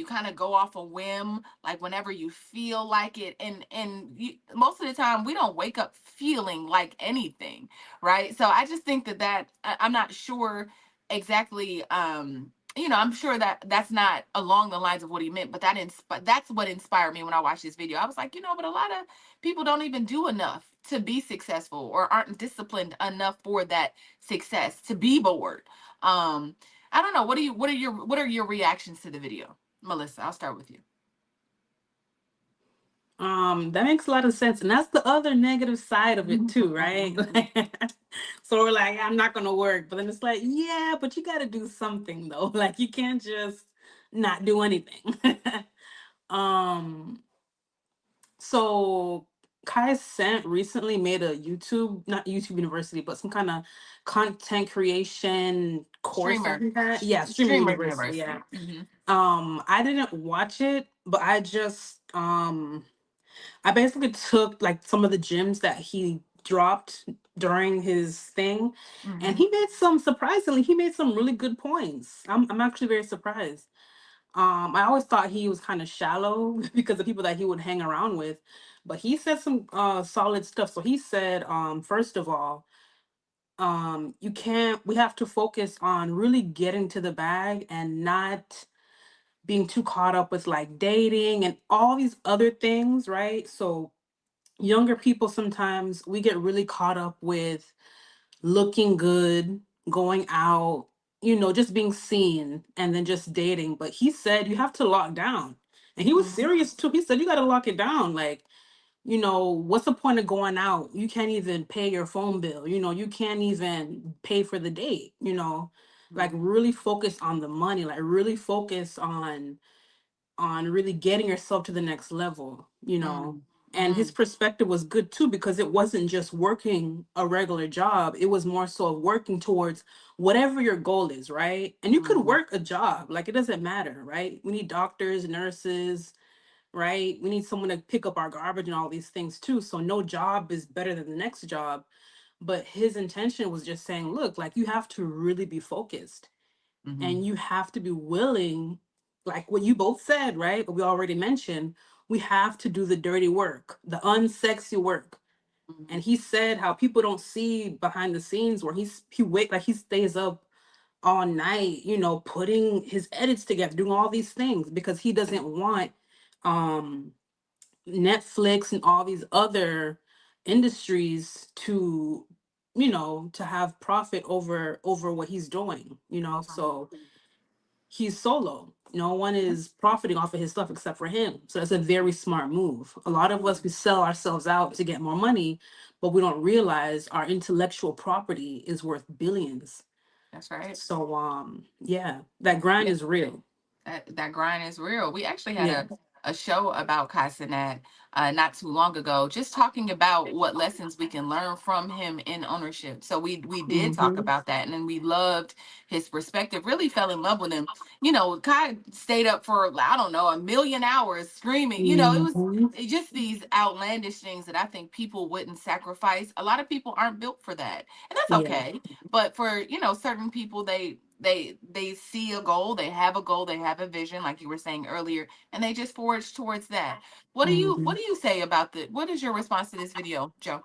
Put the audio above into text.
kind of go off a whim, like whenever you feel like it. And most of the time, we don't wake up feeling like anything, right? So I just think I'm not sure exactly. I'm sure that that's not along the lines of what he meant, but that's what inspired me when I watched this video. I was like, but a lot of people don't even do enough to be successful, or aren't disciplined enough for that success, to be bored. um I don't know. What are your reactions to the video, Melissa? I'll start with you. That makes a lot of sense. And that's the other negative side of it too, right? Like, so we're like, I'm not gonna work. But then it's like, yeah, but you gotta do something though. Like you can't just not do anything. um so Kai Cent recently made a YouTube, not YouTube University, but some kind of content creation course that Streamer. he had. Yeah, streaming Streamer university, yeah. University. I didn't watch it, but I basically took like some of the gems that he dropped during his thing, and Hmm. he made some really good points. I'm actually very surprised. I always thought he was kind of shallow because of people that he would hang around with, but he said some solid stuff. So he said, first of all, you can't we have to focus on really getting to the bag and not being too caught up with like dating and all these other things, right? So younger people, sometimes we get really caught up with looking good, going out, just being seen and then just dating. But he said you have to lock down. And he was Hmm. serious too. He said you got to lock it down. Like, what's the point of going out? You can't even pay your phone bill. You can't even pay for the date, like really focus on the money, like really focus on really getting yourself to the next level, And his Hmm. perspective was good too, because it wasn't just working a regular job. It was more so of working towards whatever your goal is, right? And you could Hmm. work a job, like it doesn't matter, right? We need doctors, nurses, right? We need someone to pick up our garbage and all these things too. So no job is better than the next job. But his intention was just saying, look, like you have to really be focused Hmm. and you have to be willing, like what you both said, right? But we already mentioned, we have to do the dirty work, the unsexy work. And he said how people don't see behind the scenes where he stays up all night, putting his edits together, doing all these things because he doesn't want um Netflix and all these other industries to have profit over what he's doing, so he's solo. No one is profiting off of his stuff except for him. So that's a very smart move. A lot of us, we sell ourselves out to get more money, but we don't realize our intellectual property is worth billions. That's right. So yeah, that grind Yeah. is real. That grind is real. We actually had Yeah. a show about Kai Cenat, not too long ago, just talking about what lessons we can learn from him in ownership. So we did talk Hmm. about that, and then we loved his perspective. Really fell in love with him. Kai stayed up for, I don't know, 1 million hours screaming. Hmm. It's just these outlandish things that I think people wouldn't sacrifice. A lot of people aren't built for that, and that's Yeah. okay. But for certain people, they see a goal, they have a goal, they have a vision, like you were saying earlier, and they just forge towards that. What do you Hmm. what do you say about what is your response to this video, Joe?